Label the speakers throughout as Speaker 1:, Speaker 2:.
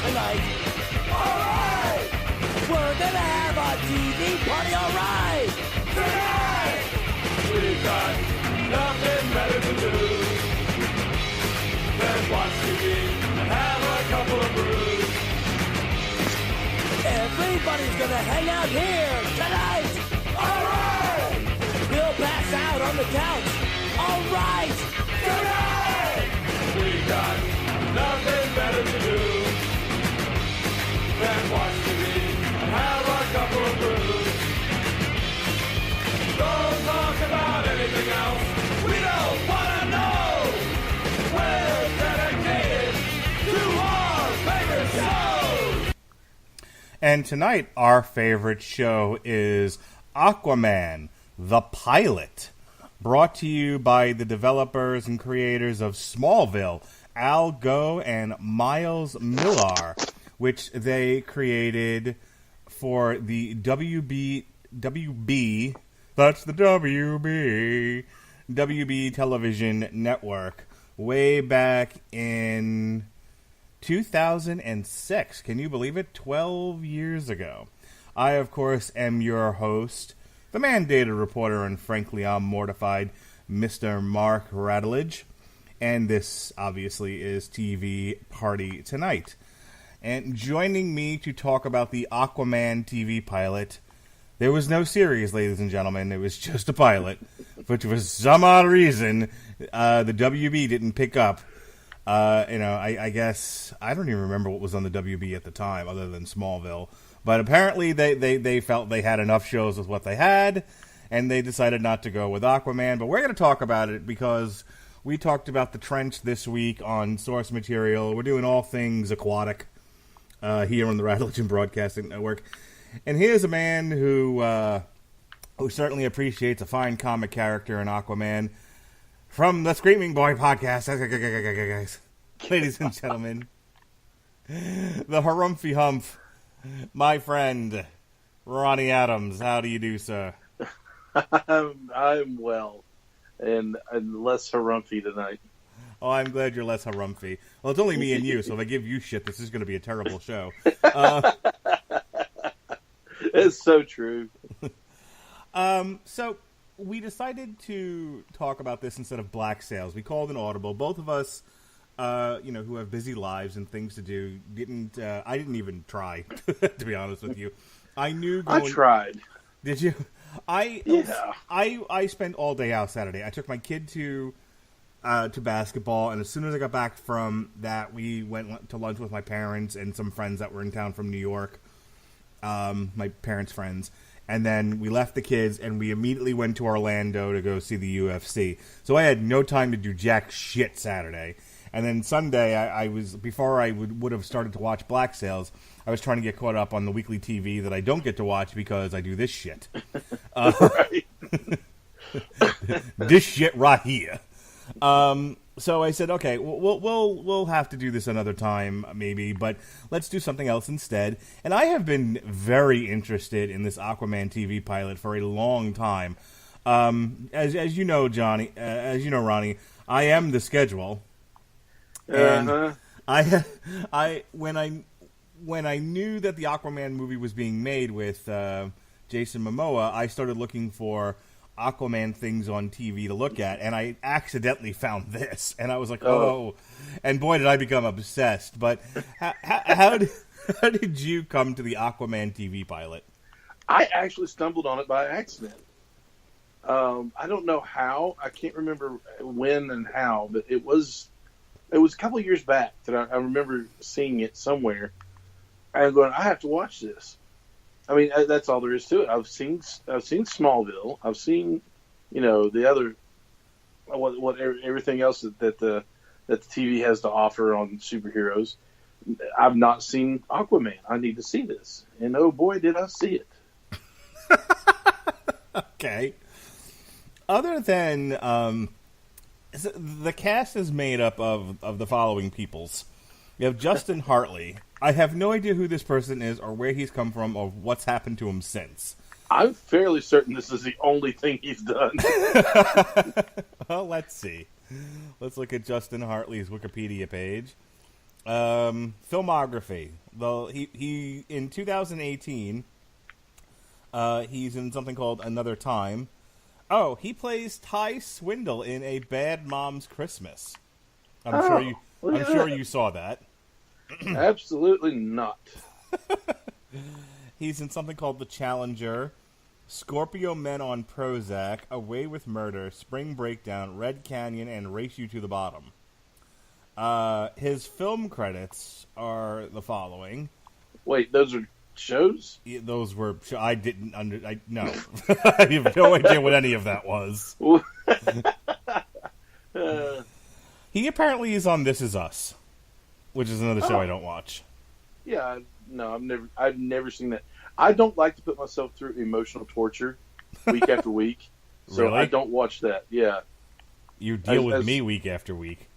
Speaker 1: tonight. Alright! We're gonna have a TV party, alright! Tonight! We've got nothing better to do than watch TV and have a couple of brews. Everybody's gonna hang out here tonight! Alright! We'll pass out on the couch. Alright! Tonight! We got nothing better to do than watch TV and have a couple of brews. Don't talk about anything else. We don't wanna know. We're dedicated to our favorite show.
Speaker 2: And tonight, our favorite show is Aquaman, the pilot, brought to you by the developers and creators of Smallville, Gough and Miles Millar, which they created for the WB, that's the WB television network, way back in 2006. Can you believe it? 12 years ago. I, of course, am your host, the mandated reporter, and frankly, I'm mortified, Mr. Mark Radulich. And this, obviously, is TV Party Tonight. And joining me to talk about the Aquaman TV pilot, there was no series, ladies and gentlemen. It was just a pilot, which for some odd reason, the WB didn't pick up. I guess, I don't even remember what was on the WB at the time, other than Smallville. But apparently they felt they had enough shows with what they had, and they decided not to go with Aquaman. But we're going to talk about it because we talked about The Trench this week on Source Material. We're doing all things aquatic here on the Radulich Broadcasting Network. And here's a man who certainly appreciates a fine comic character in Aquaman from the Screaming Boy podcast. Guys, ladies and gentlemen, the Harumphy Hump, my friend, Ronnie Adams. How do you do, sir?
Speaker 3: I'm well, and less harumphy tonight.
Speaker 2: Oh, I'm glad you're less harumphy. Well, it's only me and you, so if I give you shit, this is going to be a terrible show.
Speaker 3: It's so true.
Speaker 2: So we decided to talk about this instead of Black Sails. We called an audible. Both of us, who have busy lives and things to do, I didn't even try, to be honest with you. I tried. Did you? I spent all day out Saturday. I took my kid to basketball, and as soon as I got back from that, we went to lunch with my parents and some friends that were in town from New York, my parents' friends. And then we left the kids, and we immediately went to Orlando to go see the UFC. So I had no time to do jack shit Saturday. And then Sunday, before I would have started to watch Black Sails, I was trying to get caught up on the weekly TV that I don't get to watch because I do this shit.
Speaker 3: Right.
Speaker 2: This shit right here. So I said, okay, we'll have to do this another time, maybe, but let's do something else instead. And I have been very interested in this Aquaman TV pilot for a long time. As you know, Ronnie, I am the schedule. And when I knew that the Aquaman movie was being made with Jason Momoa, I started looking for Aquaman things on TV to look at, and I accidentally found this, and I was like, oh. And boy, did I become obsessed. But how did you come to the Aquaman TV pilot?
Speaker 3: I actually stumbled on it by accident. I don't know how. I can't remember when and how, but it was a couple of years back that I remember seeing it somewhere and going, I have to watch this. I mean, that's all there is to it. I've seen Smallville. I've seen, the other, everything else that the TV has to offer on superheroes. I've not seen Aquaman. I need to see this, and oh boy, did I see it!
Speaker 2: Okay. Other than the cast is made up of the following peoples. You have Justin Hartley. I have no idea who this person is or where he's come from or what's happened to him since.
Speaker 3: I'm fairly certain this is the only thing he's done.
Speaker 2: Well, let's see. Let's look at Justin Hartley's Wikipedia page. Filmography. He in 2018, he's in something called Another Time. Oh, he plays Ty Swindle in A Bad Mom's Christmas. I'm sure you saw that.
Speaker 3: Absolutely not.
Speaker 2: He's in something called The Challenger, Scorpio Men on Prozac, Away with Murder, Spring Breakdown, Red Canyon, and Race You to the Bottom. His film credits are the following.
Speaker 3: Wait, those are shows?
Speaker 2: Yeah, those were... I didn't... no. I have no idea what any of that was. He apparently is on This Is Us, which is another show I don't watch.
Speaker 3: Yeah, no, I've never seen that. I don't like to put myself through emotional torture week after week, so
Speaker 2: Really?
Speaker 3: I don't watch that. Yeah,
Speaker 2: You deal with me week after week.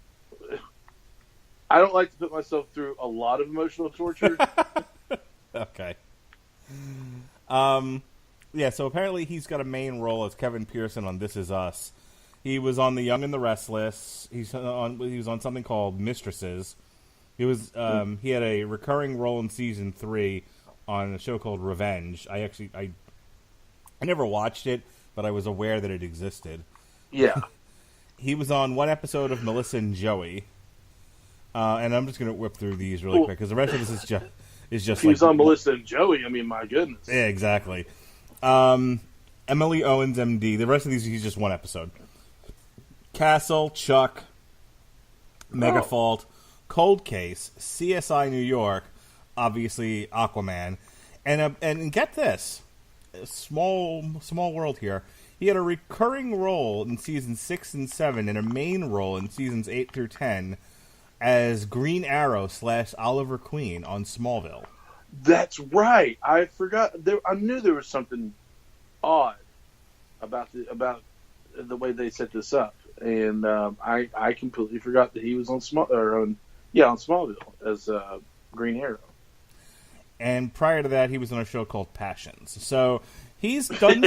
Speaker 3: I don't like to put myself through a lot of emotional torture.
Speaker 2: Okay. Yeah, so apparently he's got a main role as Kevin Pearson on This Is Us. He was on The Young and the Restless. He was on something called Mistresses. He had a recurring role in season 3 on a show called Revenge. I never watched it, but I was aware that it existed.
Speaker 3: Yeah.
Speaker 2: He was on one episode of Melissa and Joey. And I'm just going to whip through these really quick because the rest of this is just
Speaker 3: he was on Melissa and Joey. I mean, my goodness.
Speaker 2: Yeah, exactly. Emily Owens, MD. The rest of these, he's just one episode. Castle, Chuck, Megafault, Cold Case, CSI New York, obviously Aquaman, and get this, small world here. He had a recurring role in seasons 6 and 7 and a main role in seasons 8 through 10 as Green Arrow / Oliver Queen on Smallville.
Speaker 3: That's right. I forgot. I knew there was something odd about the way they set this up, and I completely forgot that he was on Smallville as Green Arrow.
Speaker 2: And prior to that, he was on a show called Passions. So he's done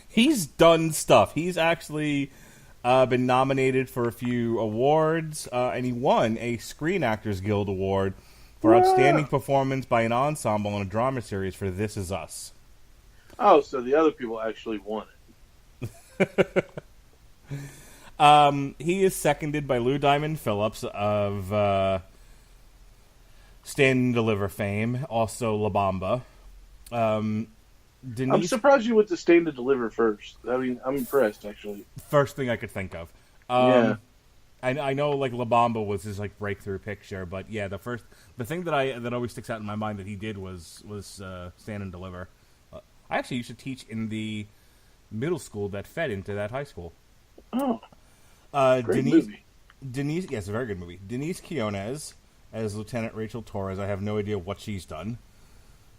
Speaker 2: he's done stuff. He's actually been nominated for a few awards, and he won a Screen Actors Guild Award for outstanding performance by an ensemble in a drama series for This Is Us.
Speaker 3: Oh, so the other people actually won it.
Speaker 2: He is seconded by Lou Diamond Phillips of Stand and Deliver fame, also La Bamba.
Speaker 3: I'm surprised you went to Stand and Deliver first. I mean, I'm impressed, actually.
Speaker 2: First thing I could think of.
Speaker 3: Yeah.
Speaker 2: I know like La Bamba was his like breakthrough picture, but yeah, the thing that always sticks out in my mind that he did was Stand and Deliver. I actually used to teach in the middle school that fed into that high school.
Speaker 3: Oh, great movie.
Speaker 2: Yes, a very good movie. Denise Quinones as Lieutenant Rachel Torres. I have no idea what she's done.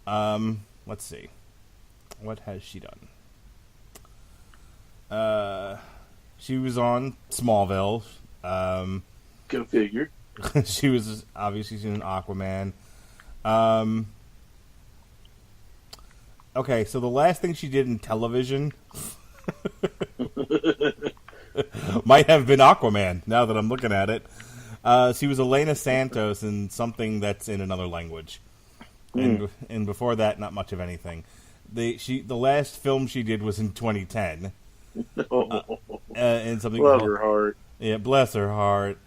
Speaker 2: Let's see. What has she done? She was on Smallville.
Speaker 3: Go figure.
Speaker 2: She was obviously in Aquaman. Okay, so the last thing she did in television might have been Aquaman, now that I'm looking at it. She was Elena Santos in something that's in another language. And before that, not much of anything. The last film she did was in 2010. And something
Speaker 3: Bless her heart.
Speaker 2: Yeah, bless her heart.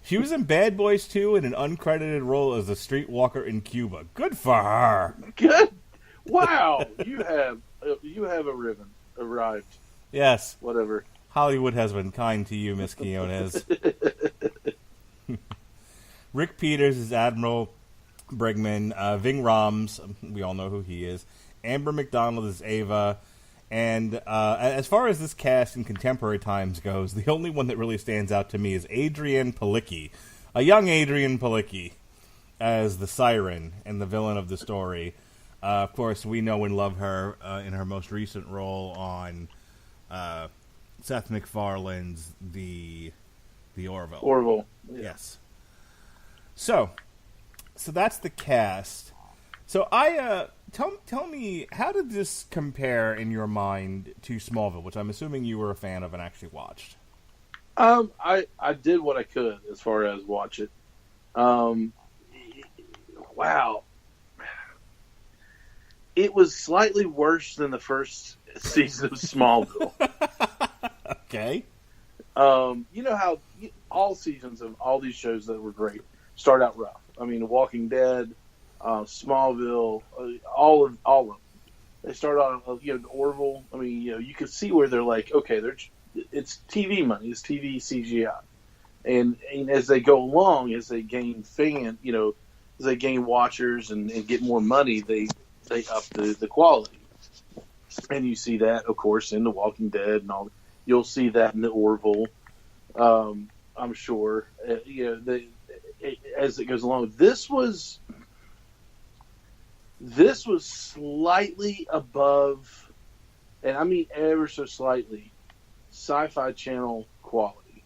Speaker 2: She was in Bad Boys 2 in an uncredited role as a streetwalker in Cuba. Good for her.
Speaker 3: Good. Wow, you have arrived.
Speaker 2: Yes.
Speaker 3: Whatever.
Speaker 2: Hollywood has been kind to you, Miss Quinones. Rick Peters is Admiral Brigman. Ving Rhames, we all know who he is. Amber McDonald is Ava. And as far as this cast in contemporary times goes, the only one that really stands out to me is Adrienne Palicki. A young Adrienne Palicki as the Siren and the villain of the story. Of course, we know and love her in her most recent role on Seth MacFarlane's The Orville.
Speaker 3: Orville. Yeah.
Speaker 2: Yes. So that's the cast. So tell me, how did this compare in your mind to Smallville, which I'm assuming you were a fan of and actually watched?
Speaker 3: I did what I could as far as watch it. Wow. It was slightly worse than the first season of Smallville.
Speaker 2: Okay.
Speaker 3: You know how all seasons of all these shows that were great start out rough. I mean, Walking Dead, Smallville, all of them. They start out, the Orville. I mean, you could see where they're like, okay, it's TV money, it's TV CGI, and as they go along, as they gain as they gain watchers and get more money, they up the quality, and you see that, of course, in The Walking Dead and all. You'll see that in the Orville. I'm sure. As it goes along, this was slightly above, and I mean ever so slightly, Sci-Fi Channel quality.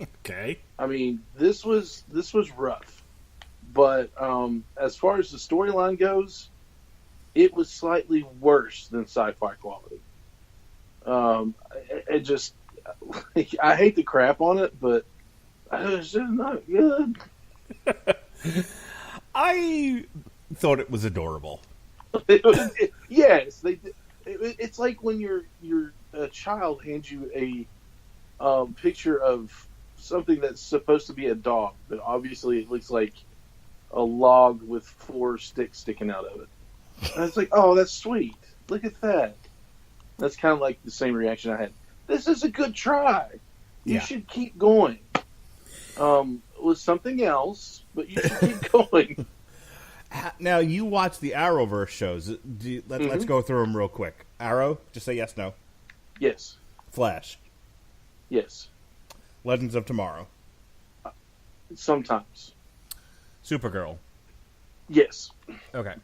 Speaker 2: Okay.
Speaker 3: I mean, this was rough, but as far as the storyline goes, it was slightly worse than Sci-Fi quality. It just, I hate the crap on it, but it's just not good.
Speaker 2: I thought it was adorable.
Speaker 3: Yes, it's like when your child hands you a picture of something that's supposed to be a dog, but obviously it looks like a log with 4 sticks sticking out of it. And it's like, oh, that's sweet. Look at that. That's kind of like the same reaction I had. This is a good try. You should keep going. With something else, but you should keep going.
Speaker 2: Now, you watch the Arrowverse shows. Let's go through them real quick. Arrow, just say yes, no.
Speaker 3: Yes.
Speaker 2: Flash.
Speaker 3: Yes.
Speaker 2: Legends of Tomorrow.
Speaker 3: Sometimes.
Speaker 2: Supergirl.
Speaker 3: Yes.
Speaker 2: Okay.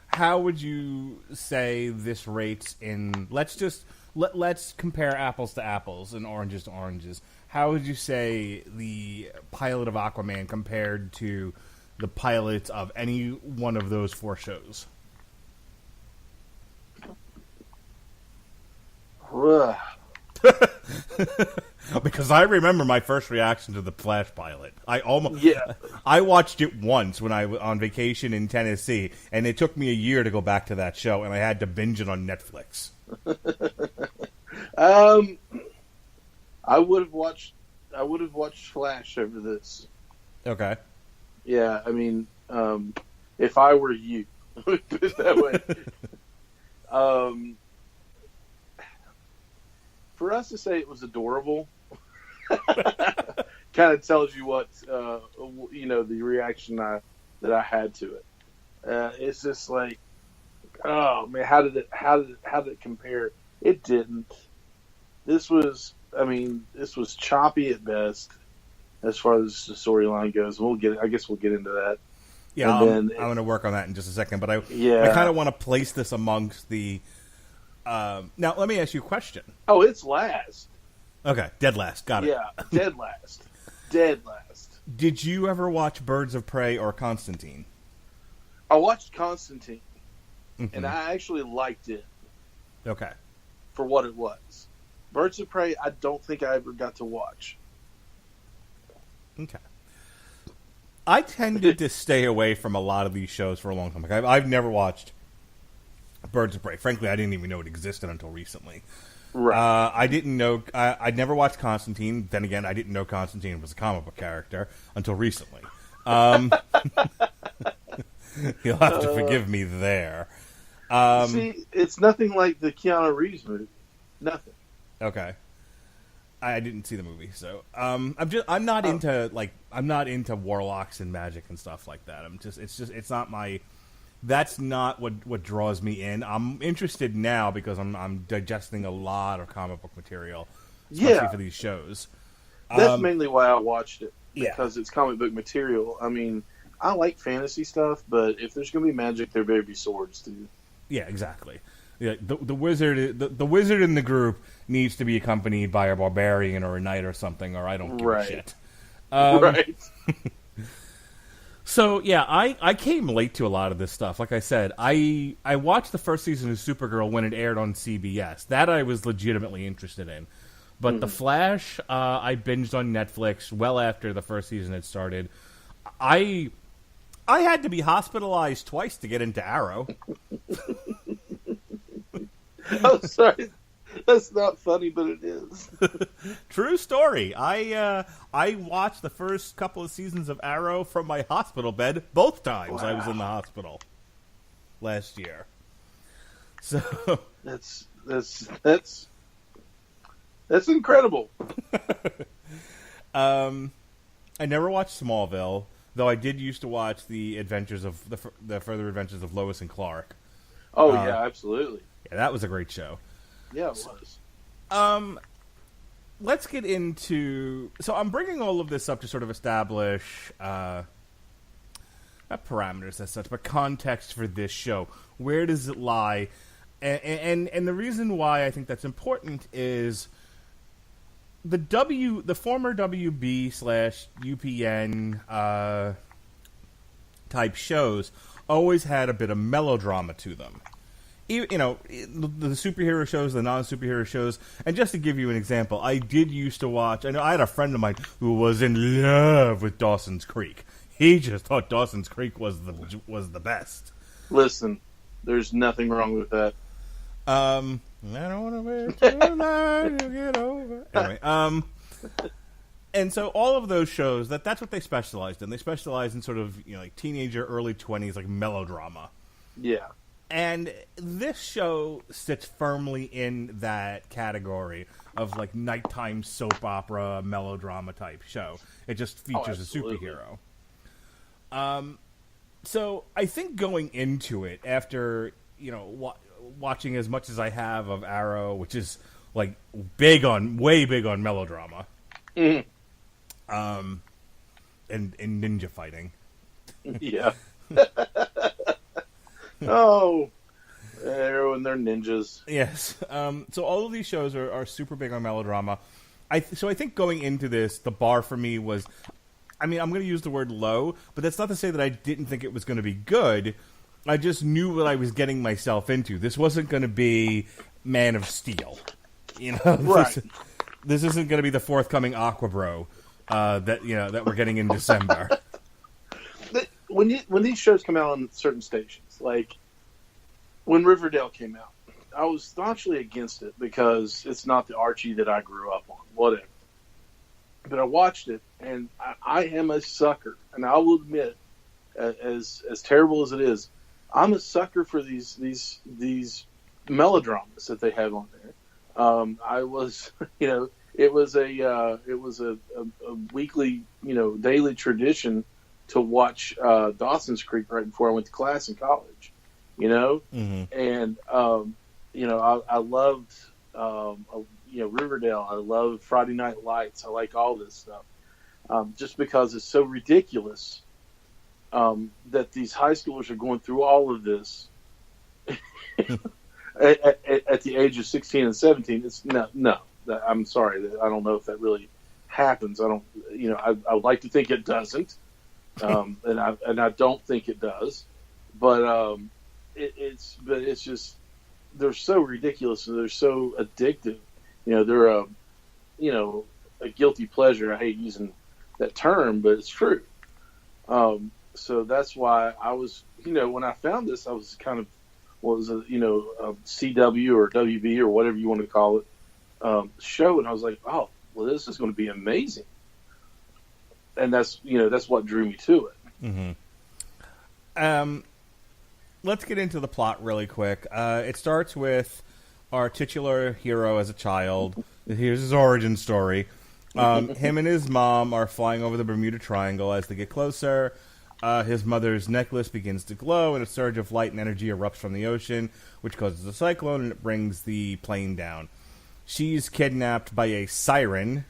Speaker 2: How would you say this rates in... Let's compare apples to apples and oranges to oranges. How would you say the pilot of Aquaman compared to the pilots of any one of those 4 shows? Because I remember my first reaction to the Flash pilot. I watched it once when I was on vacation in Tennessee, and it took me a year to go back to that show, and I had to binge it on Netflix.
Speaker 3: I would have watched Flash over this.
Speaker 2: Okay.
Speaker 3: Yeah, I mean, if I were you, put it that way. For us to say it was adorable, kind of tells you what the reaction that I had to it. It's just like, oh man, how did it compare? It didn't. This was choppy at best as far as the storyline goes. I guess we'll get into that.
Speaker 2: Yeah, I'm going to work on that in just a second, but I kind of want to place this amongst the. Now, let me ask you a question.
Speaker 3: Oh, it's last.
Speaker 2: Okay, dead last. Got it.
Speaker 3: Yeah, dead last. Dead last.
Speaker 2: Did you ever watch Birds of Prey or Constantine?
Speaker 3: I watched Constantine, and I actually liked it.
Speaker 2: Okay.
Speaker 3: For what it was. Birds of Prey, I don't think I ever got to watch.
Speaker 2: Okay. I tended to stay away from a lot of these shows for a long time. Like I've never watched Birds of Prey. Frankly, I didn't even know it existed until recently.
Speaker 3: Right.
Speaker 2: I didn't know. I'd never watched Constantine. Then again, I didn't know Constantine was a comic book character until recently. You'll have to forgive me there.
Speaker 3: See, it's nothing like the Keanu Reeves movie. Nothing.
Speaker 2: Okay. I didn't see the movie, so I'm not into warlocks and magic and stuff like that. It's not my. That's not what draws me in. I'm interested now because I'm digesting a lot of comic book material, especially for these shows.
Speaker 3: That's mainly why I watched it, because it's comic book material. I mean, I like fantasy stuff, but if there's going to be magic, there better be swords too.
Speaker 2: Yeah, exactly. Yeah, the wizard in the group needs to be accompanied by a barbarian or a knight or something, or I don't give a shit.
Speaker 3: Right.
Speaker 2: So, yeah, I came late to a lot of this stuff. Like I said, I watched the first season of Supergirl when it aired on CBS. That I was legitimately interested in. But The Flash, I binged on Netflix well after the first season had started. I had to be hospitalized twice to get into Arrow.
Speaker 3: I'm sorry. That's not funny, but it is.
Speaker 2: True story. I watched the first couple of seasons of Arrow from my hospital bed both times. Wow. I was in the hospital last year. So
Speaker 3: that's incredible.
Speaker 2: I never watched Smallville, though I did used to watch the adventures of the further adventures of Lois and Clark.
Speaker 3: Oh yeah, absolutely.
Speaker 2: Yeah, that was a great show.
Speaker 3: Yeah, it was.
Speaker 2: Let's get into... So I'm bringing all of this up to sort of establish, not parameters as such, but context for this show. Where does it lie? And the reason why I think that's important is the former WB/UPN type shows always had a bit of melodrama to them. You know, the superhero shows, the non-superhero shows, and just to give you an example, I did used to watch. I know I had a friend of mine who was in love with Dawson's Creek. He just thought Dawson's Creek was the best.
Speaker 3: Listen, there's nothing wrong with that.
Speaker 2: I don't want to wait too long to get over. Anyway, and so all of those shows that's what they specialized in. They specialized in sort of like teenager, early 20s, like melodrama.
Speaker 3: Yeah.
Speaker 2: And this show sits firmly in that category of like nighttime soap opera, melodrama type show. It just features a superhero. So I think going into it, after watching as much as I have of Arrow, which is like way big on melodrama, and ninja fighting.
Speaker 3: Yeah. Oh, Arrow and their ninjas.
Speaker 2: Yes. So all of these shows are super big on melodrama. So I think going into this, the bar for me was, I'm going to use the word low, but that's not to say that I didn't think it was going to be good. I just knew what I was getting myself into. This wasn't going to be Man of Steel.
Speaker 3: Right.
Speaker 2: This isn't going to be the forthcoming Aquabro that we're getting in December.
Speaker 3: When these shows come out on certain stations, like when Riverdale came out, I was staunchly against it because it's not the Archie that I grew up on, whatever. But I watched it, and I am a sucker, and I will admit, as terrible as it is, I'm a sucker for these melodramas that they have on there. I was, it was a weekly, daily tradition to watch Dawson's Creek right before I went to class in college,
Speaker 2: Mm-hmm.
Speaker 3: and I loved Riverdale. I love Friday Night Lights. I like all this stuff, just because it's so ridiculous that these high schoolers are going through all of this at the age of 16 and 17. It's no. I'm sorry. I don't know if that really happens. I don't. I would like to think it doesn't. And I don't think it does, but it's just they're so ridiculous and they're so addictive. They're a guilty pleasure. I hate using that term, but it's true. So that's why I was, when I found this, I was kind of a CW or WB or whatever you want to call it show, and I was like, oh, well, this is going to be amazing. And that's what drew me to it.
Speaker 2: Mm-hmm. Let's get into the plot really quick. It starts with our titular hero as a child. Here's his origin story. Him and his mom are flying over the Bermuda Triangle. As they get closer, his mother's necklace begins to glow, and a surge of light and energy erupts from the ocean, which causes a cyclone, and it brings the plane down. She's kidnapped by a siren.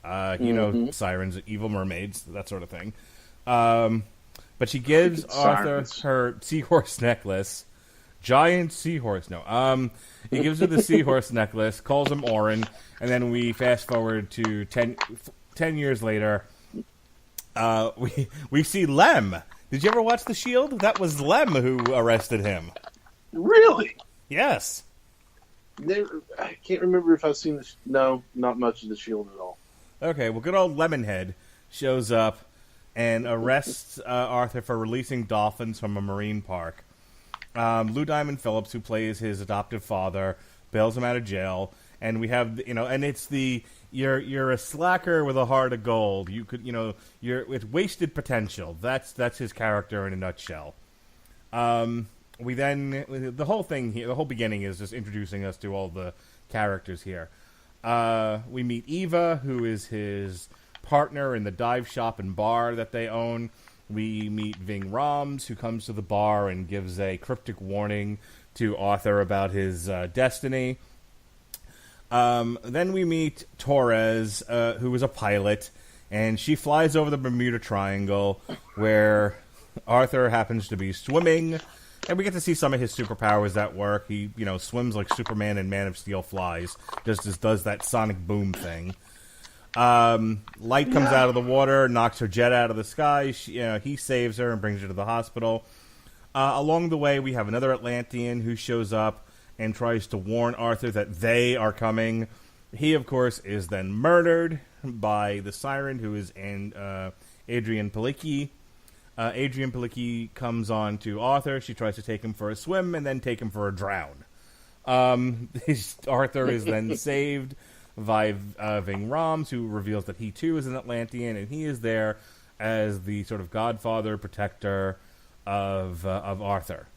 Speaker 2: Sirens, evil mermaids, that sort of thing. But she gives Arthur her seahorse necklace. Giant seahorse, no. He gives her the seahorse necklace, calls him Orin, and then we fast forward to 10 years later. We see Lem. Did you ever watch The Shield? That was Lem who arrested him.
Speaker 3: Really?
Speaker 2: Yes.
Speaker 3: I can't remember if I've seen this. No, not much of the Shield at all.
Speaker 2: Okay, well, good old Lemonhead shows up and arrests Arthur for releasing dolphins from a marine park. Lou Diamond Phillips, who plays his adoptive father, bails him out of jail, and we have, and it's the you're a slacker with a heart of gold. You could, you're with wasted potential. That's his character in a nutshell. We then the whole thing here, the whole beginning is just introducing us to all the characters here. We meet Eva, who is his partner in the dive shop and bar that they own. We meet Ving Rhames, who comes to the bar and gives a cryptic warning to Arthur about his destiny. Then we meet Torres, who is a pilot, and she flies over the Bermuda Triangle, where Arthur happens to be swimming, and we get to see some of his superpowers at work. He, swims like Superman and Man of Steel flies, just does that sonic boom thing. Light comes out of the water, knocks her jet out of the sky. He saves her and brings her to the hospital. Along the way, we have another Atlantean who shows up and tries to warn Arthur that they are coming. He, of course, is then murdered by the Siren, who is Adrian Palicki. Adrian Palicki comes on to Arthur. She tries to take him for a swim and then take him for a drown. Arthur is then saved by Ving Rhames, who reveals that he too is an Atlantean, and he is there as the sort of godfather, protector of Arthur.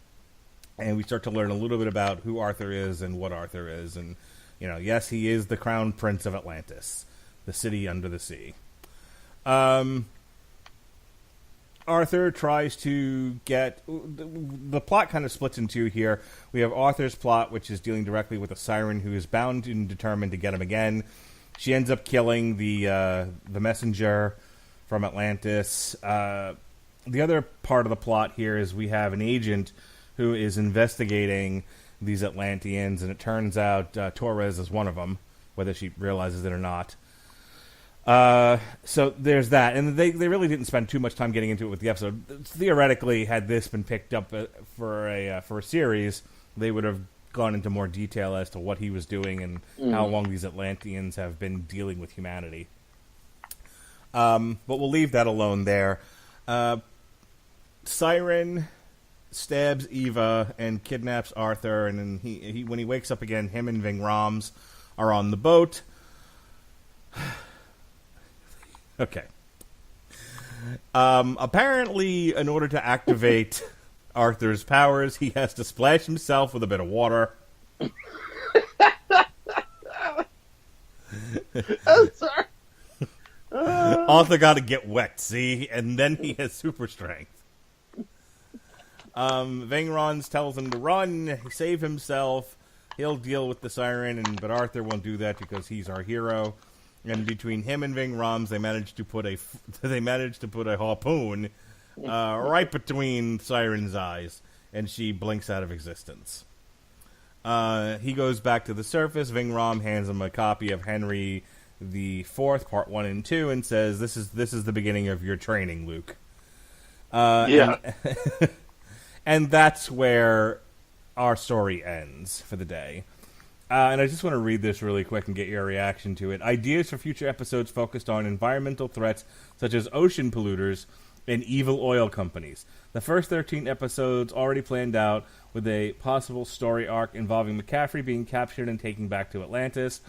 Speaker 2: And we start to learn a little bit about who Arthur is and what Arthur is, and yes, he is the crowned Prince of Atlantis, the city under the sea. Arthur tries to get... The plot kind of splits in two here. We have Arthur's plot, which is dealing directly with a Siren who is bound and determined to get him again. She ends up killing the messenger from Atlantis. The other part of the plot here is we have an agent who is investigating these Atlanteans, and it turns out Torres is one of them, whether she realizes it or not. So there's that, and they really didn't spend too much time getting into it with the episode. Theoretically, had this been picked up for a series, they would have gone into more detail as to what he was doing and how long these Atlanteans have been dealing with humanity. But we'll leave that alone there. Siren stabs Eva and kidnaps Arthur, and then he when he wakes up again, him and Ving Rhames are on the boat. Okay. Apparently, in order to activate Arthur's powers, he has to splash himself with a bit of water.
Speaker 3: I'm sorry.
Speaker 2: Arthur got to get wet, see? And then he has super strength. Ving Rhames tells him to run, save himself. He'll deal with the Siren, but Arthur won't do that because he's our hero. And between him and Ving Rhames, they managed to put a harpoon right between Siren's eyes, and she blinks out of existence. He goes back to the surface. Ving Rhames hands him a copy of Henry IV, Part 1 and 2, and says, "This is the beginning of your training, Luke." And that's where our story ends for the day. And I just want to read this really quick and get your reaction to it. Ideas for future episodes focused on environmental threats such as ocean polluters and evil oil companies. The first 13 episodes already planned out with a possible story arc involving McCaffrey being captured and taken back to Atlantis.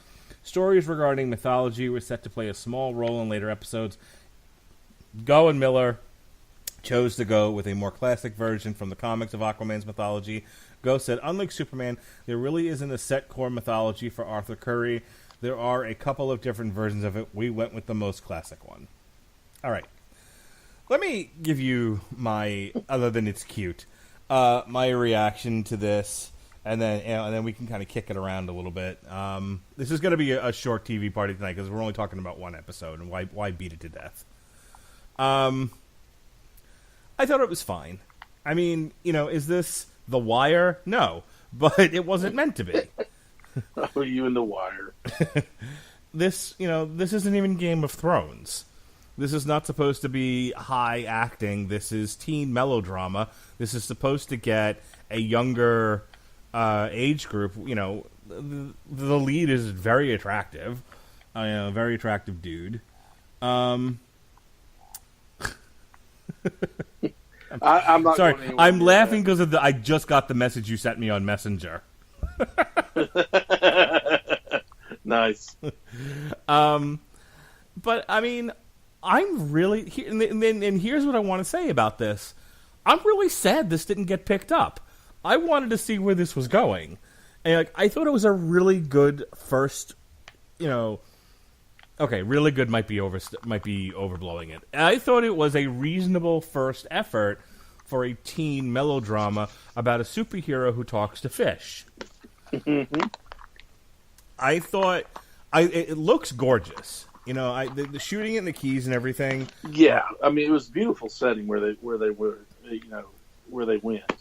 Speaker 2: Stories regarding mythology were set to play a small role in later episodes. Gough and Millar chose to go with a more classic version from the comics of Aquaman's mythology. Gough said, "Unlike Superman, there really isn't a set core mythology for Arthur Curry. There are a couple of different versions of it. We went with the most classic one." All right. Let me give you my, other than it's cute, my reaction to this, and then we can kind of kick it around a little bit. This is going to be a short TV party tonight because we're only talking about one episode, and why beat it to death? I thought it was fine. I mean, is this The Wire? No, but it wasn't meant to be.
Speaker 3: Oh, you and The Wire.
Speaker 2: This isn't even Game of Thrones. This is not supposed to be high acting. This is teen melodrama. This is supposed to get a younger age group, the lead is very attractive. Very attractive dude.
Speaker 3: I'm not
Speaker 2: sorry.
Speaker 3: going
Speaker 2: I'm laughing because I just got the message you sent me on Messenger.
Speaker 3: Nice.
Speaker 2: But I mean, I'm really and here's what I want to say about this. I'm really sad this didn't get picked up. I wanted to see where this was going, and I thought it was a really good first. Okay, really good might be overblowing it. I thought it was a reasonable first effort for a teen melodrama about a superhero who talks to fish.
Speaker 3: Mm-hmm.
Speaker 2: I thought it looks gorgeous. The shooting in the Keys and everything.
Speaker 3: Yeah, I mean, it was a beautiful setting where they were, where they went.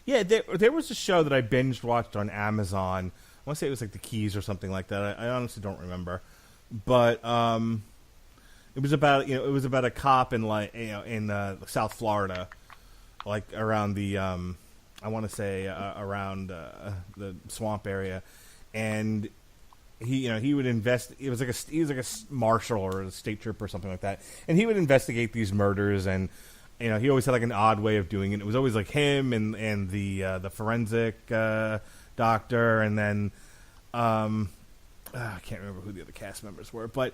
Speaker 2: Yeah, there was a show that I binge watched on Amazon. I want to say it was like the Keys or something like that. I honestly don't remember, but it was about a cop in in South Florida, like around the I want to say around the swamp area, and he would invest. He was like a marshal or a state trooper or something like that, and he would investigate these murders. And he always had like an odd way of doing it. It was always like him and the forensic doctor, and then I can't remember who the other cast members were. But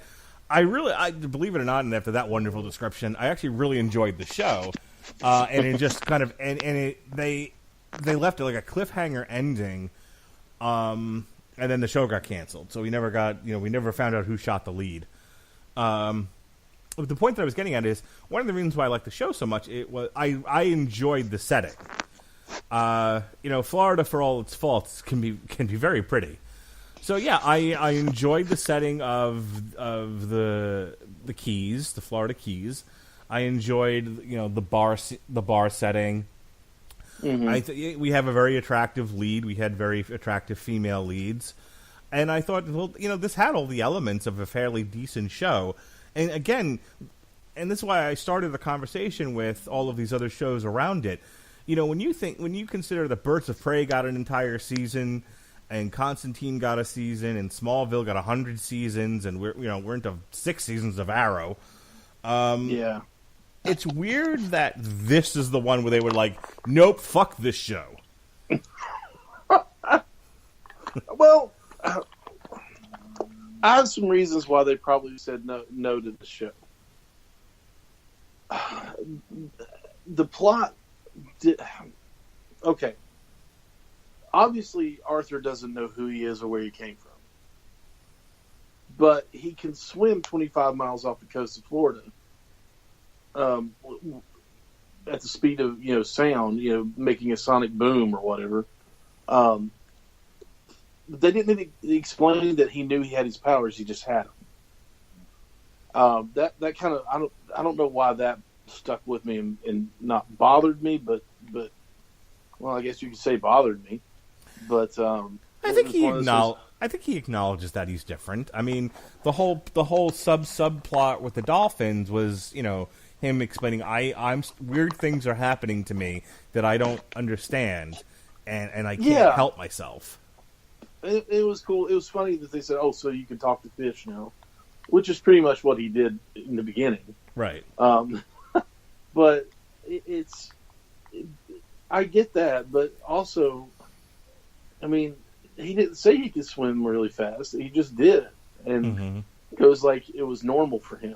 Speaker 2: I believe it or not, and after that wonderful description, I actually really enjoyed the show. And it just kind of they left it like a cliffhanger ending. And then the show got canceled, so we never found out who shot the lead. The point that I was getting at is one of the reasons why I like the show so much. I enjoyed the setting. Florida, for all its faults, can be very pretty. So yeah, I enjoyed the setting of the Keys, the Florida Keys. I enjoyed the bar setting. Mm-hmm. We have a very attractive lead. We had very attractive female leads, and I thought, this had all the elements of a fairly decent show. And again, and this is why I started the conversation with all of these other shows around it. When you consider that Birds of Prey got an entire season, and Constantine got a season, and Smallville got 100 seasons, and we're into 6 seasons of Arrow.
Speaker 3: Yeah.
Speaker 2: It's weird that this is the one where they were like, nope, fuck this show.
Speaker 3: Well, I have some reasons why they probably said no to the show. The plot okay. Obviously, Arthur doesn't know who he is or where he came from. But he can swim 25 miles off the coast of Florida. At the speed of sound, making a sonic boom or whatever. They didn't explain that he knew he had his powers; he just had them. That kind of I don't know why that stuck with me and not bothered me, but well, I guess you could say bothered me. But I
Speaker 2: think he acknowledges that he's different. I mean, the whole subplot with the dolphins was him explaining, I'm weird things are happening to me that I don't understand, and I can't help myself.
Speaker 3: It was cool. It was funny that they said, "Oh, so you can talk to fish now," which is pretty much what he did in the beginning,
Speaker 2: right?
Speaker 3: But I get that, but also, I mean, he didn't say he could swim really fast. He just did, and it was like it was normal for him.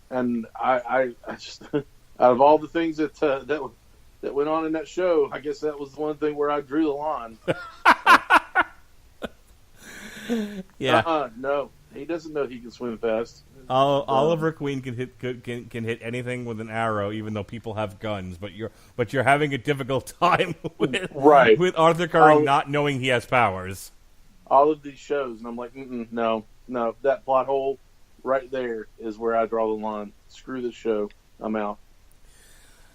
Speaker 3: And I just, out of all the things that went on in that show, I guess that was the one thing where I drew the line.
Speaker 2: Yeah.
Speaker 3: No, he doesn't know he can swim fast.
Speaker 2: Oliver Queen can hit anything with an arrow, even though people have guns. But you're having a difficult time with Arthur Curry not knowing he has powers.
Speaker 3: All of these shows, and I'm like, no, that plot hole. Right there is where I draw the line. Screw this show. I'm out.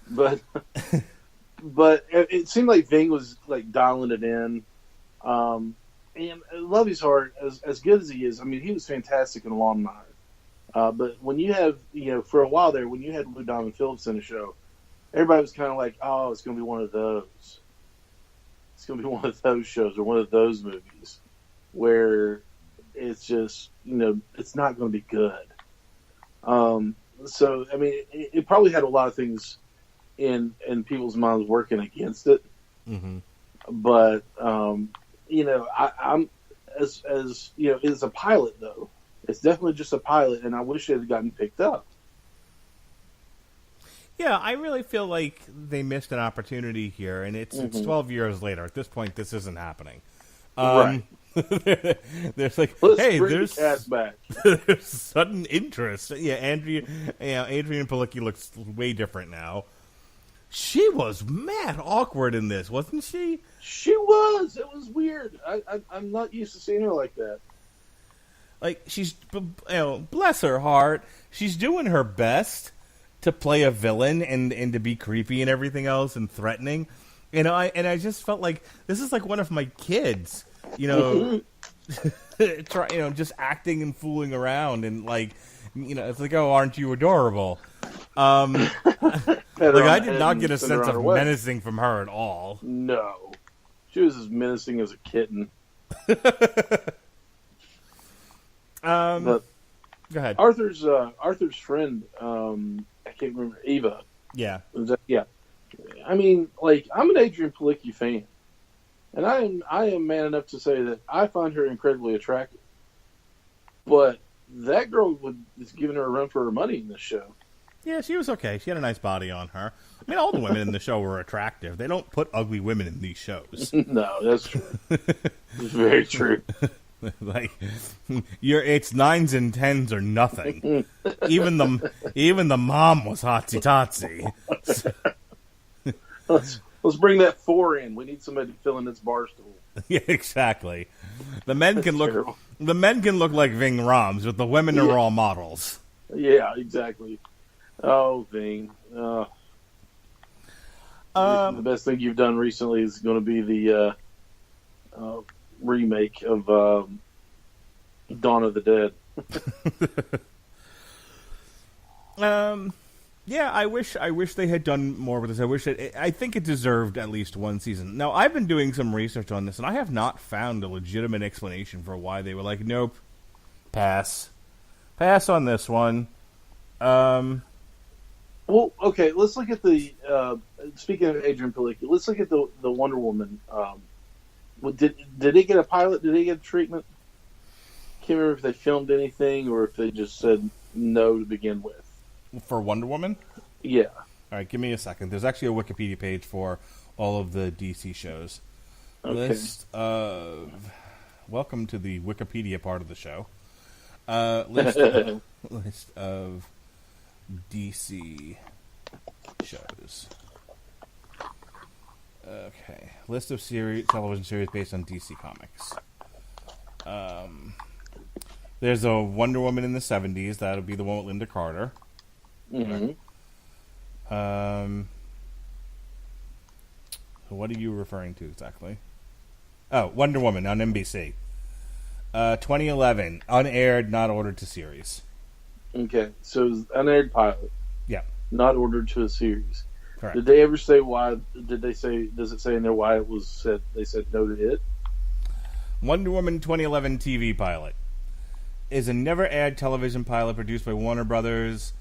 Speaker 3: But it seemed like Ving was like dialing it in. And I love his heart, as good as he is. I mean, he was fantastic in Lawn and Order. But when you have, for a while there, when you had Lou Diamond Phillips in the show, everybody was kind of like, oh, it's going to be one of those. it's going to be one of those shows or one of those movies where it's just, it's not going to be good. So, I mean, it probably had a lot of things in people's minds working against it.
Speaker 2: Mm-hmm.
Speaker 3: But, I'm as it's a pilot, though. It's definitely just a pilot, and I wish it had gotten picked up.
Speaker 2: Yeah, I really feel like they missed an opportunity here, and it's 12 years later. At this point, this isn't happening.
Speaker 3: Right.
Speaker 2: There's like,
Speaker 3: Let's
Speaker 2: hey,
Speaker 3: bring
Speaker 2: there's
Speaker 3: the cast back.
Speaker 2: there's sudden interest. Yeah, Adrian Palicki looks way different now. She was mad awkward in this, wasn't she?
Speaker 3: She was. It was weird. I'm not used to seeing her like that.
Speaker 2: Like, she's, bless her heart, she's doing her best to play a villain and to be creepy and everything else and threatening. I just felt like this is like one of my kids, just acting and fooling around and like, it's like, oh, aren't you adorable? Like, I did not get a sense of menacing from her at all.
Speaker 3: No. She was as menacing as a kitten. But
Speaker 2: go ahead.
Speaker 3: Arthur's friend, I can't remember, Eva.
Speaker 2: Yeah.
Speaker 3: Yeah. I mean, like, I'm an Adrian Palicki fan. And I am man enough to say that I find her incredibly attractive. But that girl is giving her a run for her money in this show.
Speaker 2: Yeah, she was okay. She had a nice body on her. I mean, all the women in the show were attractive. They don't put ugly women in these shows.
Speaker 3: No, that's true. It's very true.
Speaker 2: Like, it's 9s and 10s or nothing. Even the mom was hotsy totsy.
Speaker 3: Let's bring that 4 in. We need somebody to fill in this bar stool.
Speaker 2: Yeah, exactly. The men can look like Ving Rhames, but the women are all models.
Speaker 3: Yeah, exactly. Oh, Ving. The best thing you've done recently is going to be the remake of Dawn of the Dead.
Speaker 2: Yeah, I wish they had done more with this. I think it deserved at least one season. Now, I've been doing some research on this, and I have not found a legitimate explanation for why they were like, nope, pass on this one.
Speaker 3: Well, okay, let's look at the speaking of Adrian Palicki, let's look at the Wonder Woman. Did it get a pilot? Did it get a treatment? Can't remember if they filmed anything or if they just said no to begin with.
Speaker 2: For Wonder Woman?
Speaker 3: Yeah.
Speaker 2: All right, give me a second. There's actually a Wikipedia page for all of the DC shows.
Speaker 3: Okay.
Speaker 2: Welcome to the Wikipedia part of the show. List of DC shows. Okay. List of television series based on DC Comics. There's a Wonder Woman in the 70s. That'll be the one with Linda Carter.
Speaker 3: Mm-hmm.
Speaker 2: What are you referring to exactly? Oh, Wonder Woman on NBC. 2011, unaired, not ordered to series.
Speaker 3: Okay, so it was unaired pilot.
Speaker 2: Yeah.
Speaker 3: Not ordered to a series.
Speaker 2: Correct.
Speaker 3: Did they ever say why? Does it say in there why it was said? They said no to it.
Speaker 2: Wonder Woman 2011 TV pilot is a never-aired television pilot produced by Warner Brothers,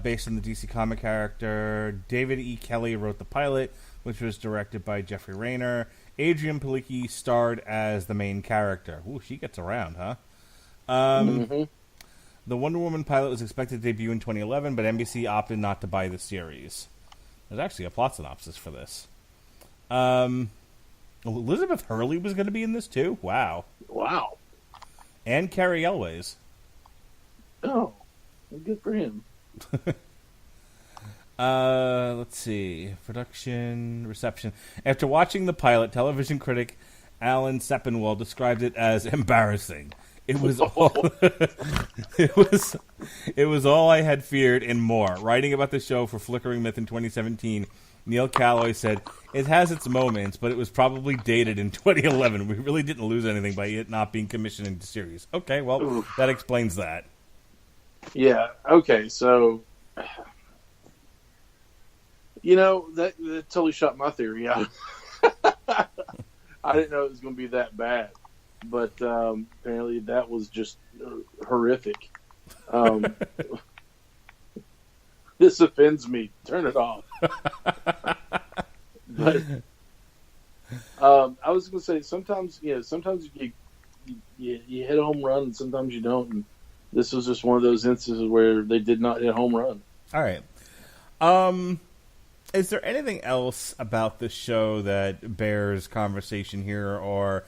Speaker 2: based on the DC comic character. David E. Kelly wrote the pilot, which was directed by Jeffrey Rayner. Adrian Palicki starred as the main character. Ooh, she gets around, huh? The Wonder Woman pilot was expected to debut in 2011, but NBC opted not to buy the series. There's actually a plot synopsis for this. Elizabeth Hurley was going to be in this too? Wow. And Carrie Elways.
Speaker 3: Oh, well, good for him.
Speaker 2: Let's see. Production, reception. After watching the pilot, television critic Alan Sepinwall described it as embarrassing. It was all it was all I had feared and more. Writing about the show for Flickering Myth in 2017, Neil Calloway said, "It has its moments, but it was probably dated in 2011. We really didn't lose anything by it not being commissioned into series." Okay, well, that explains that.
Speaker 3: Yeah, okay, so that totally shot my theory out. I didn't know it was going to be that bad, but apparently that was just horrific. This offends me. Turn it off. But I was going to say sometimes you hit a home run and sometimes you don't. And this was just one of those instances where they did not hit a home run.
Speaker 2: All right. Is there anything else about the show that bears conversation here, or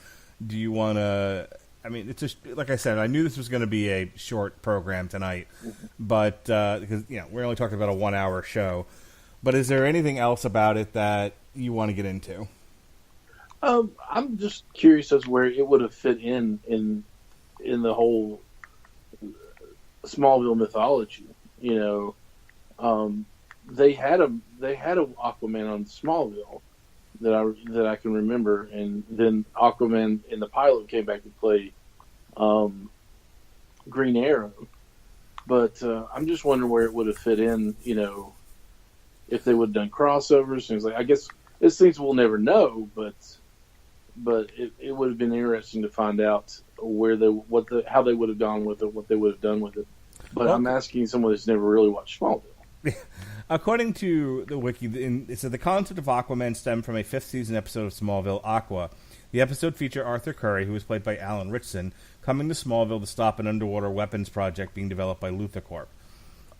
Speaker 2: do you want to? I mean, it's just like I said. I knew this was going to be a short program tonight, but because we're only talking about a 1-hour show. But is there anything else about it that you want to get into?
Speaker 3: I'm just curious as to where it would have fit in the whole Smallville mythology. They had a Aquaman on Smallville that I can remember, and then Aquaman in the pilot came back to play Green Arrow. But I'm just wondering where it would have fit in. If they would have done crossovers, things like. I guess it's things we'll never know, but it would have been interesting to find out how they would have gone with it, what they would have done with it. But I'm asking someone that's never really watched Smallville.
Speaker 2: According to the wiki, it said the concept of Aquaman stemmed from a 5th season episode of Smallville, Aqua. The episode featured Arthur Curry, who was played by Alan Ritchson, coming to Smallville to stop an underwater weapons project being developed by Luthor Corp.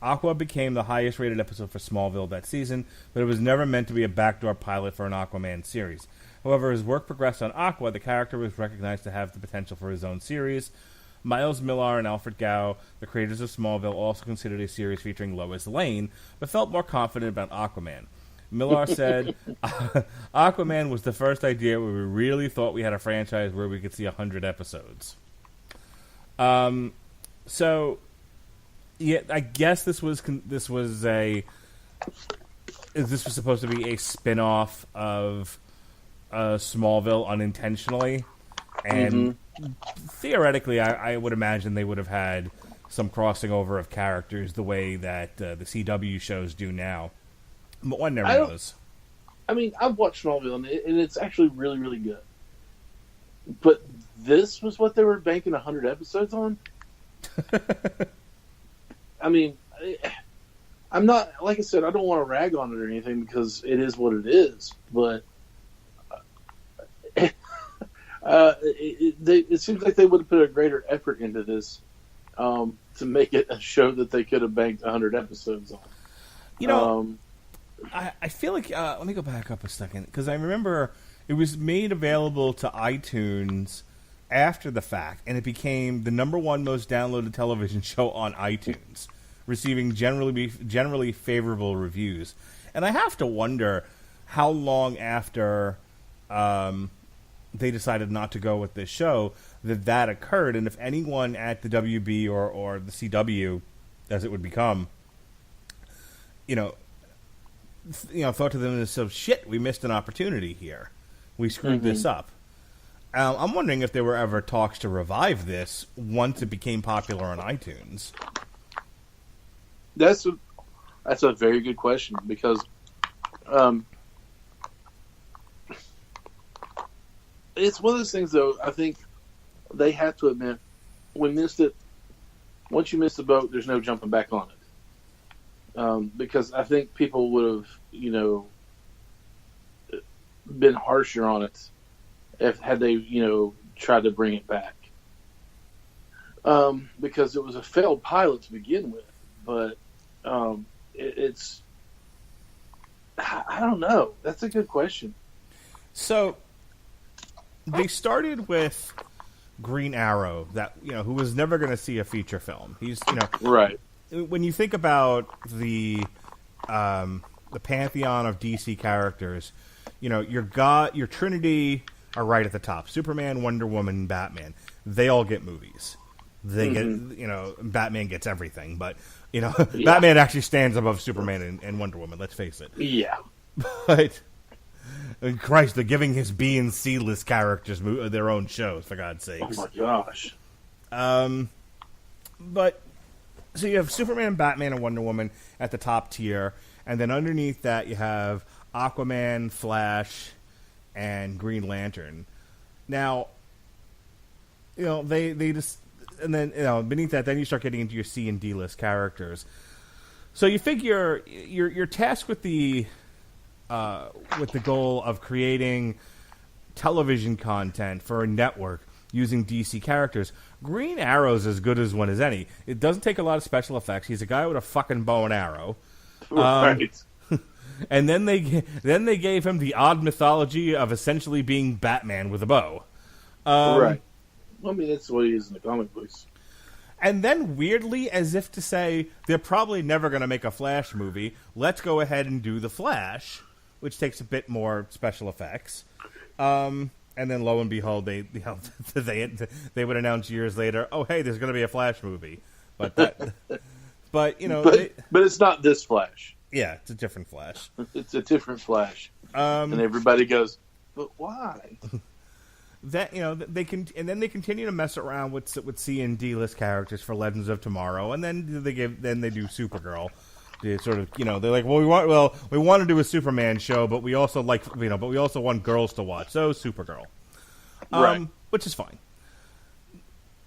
Speaker 2: Aqua became the highest-rated episode for Smallville that season, but it was never meant to be a backdoor pilot for an Aquaman series. However, as work progressed on Aqua, the character was recognized to have the potential for his own series. Miles Millar and Alfred Gough, the creators of Smallville, also considered a series featuring Lois Lane, but felt more confident about Aquaman. Millar said, Aquaman was the first idea where we really thought we had a franchise where we could see 100 episodes. So, yeah, I guess this was supposed to be a spin-off of Smallville unintentionally, and theoretically, I would imagine they would have had some crossing over of characters the way that the CW shows do now. But one never knows.
Speaker 3: I mean, I've watched Smallville, and it's actually really, really good. But this was what they were banking 100 episodes on? I mean, I'm not, like I said, I don't want to rag on it or anything because it is what it is. But it seems like they would have put a greater effort into this to make it a show that they could have banked 100 episodes on.
Speaker 2: I feel like let me go back up a second because I remember it was made available to iTunes after the fact, and it became the #1 most downloaded television show on iTunes, receiving generally favorable reviews. And I have to wonder how long after they decided not to go with this show that occurred, and if anyone at the WB or the CW, as it would become, thought to themselves, shit, we missed an opportunity here. We screwed this up. I'm wondering if there were ever talks to revive this once it became popular on iTunes.
Speaker 3: That's a very good question because it's one of those things, though, I think they have to admit, once you miss the boat, there's no jumping back on it. Because I think people would have, been harsher on it had they, tried to bring it back. Because it was a failed pilot to begin with. But it's... I don't know. That's a good question.
Speaker 2: So, they started with Green Arrow, who was never going to see a feature film. He's,
Speaker 3: Right.
Speaker 2: When you think about the pantheon of DC characters, your Trinity are right at the top. Superman, Wonder Woman, Batman. They all get movies. They get, Batman gets everything, but Batman actually stands above Superman and Wonder Woman. Let's face it.
Speaker 3: Yeah.
Speaker 2: But Christ, they're giving his B and C list characters their own shows, for God's sakes.
Speaker 3: Oh my gosh.
Speaker 2: But. So you have Superman, Batman, and Wonder Woman at the top tier, and then underneath that you have Aquaman, Flash, and Green Lantern. Now, they just, and then beneath that, then you start getting into your C and D list characters. So you figure you're tasked with the goal of creating television content for a network using DC characters. Green Arrow's as good as one as any. It doesn't take a lot of special effects. He's a guy with a fucking bow and arrow.
Speaker 3: Right.
Speaker 2: And then they gave him the odd mythology of essentially being Batman with a bow.
Speaker 3: Right. Well, I mean, that's what he is in the comic books.
Speaker 2: And then, weirdly, as if to say, they're probably never going to make a Flash movie, let's go ahead and do The Flash, which takes a bit more special effects. And then, lo and behold, they would announce years later, oh, hey, there's going to be a Flash movie. But it's not this Flash. Yeah, it's a different Flash.
Speaker 3: It's a different Flash. And everybody goes, but why?
Speaker 2: That they can, and then they continue to mess around with C and D list characters for Legends of Tomorrow, and then they do Supergirl. They sort of they're like, we want to do a Superman show, but we also want girls to watch, so Supergirl,
Speaker 3: right.
Speaker 2: Which is fine.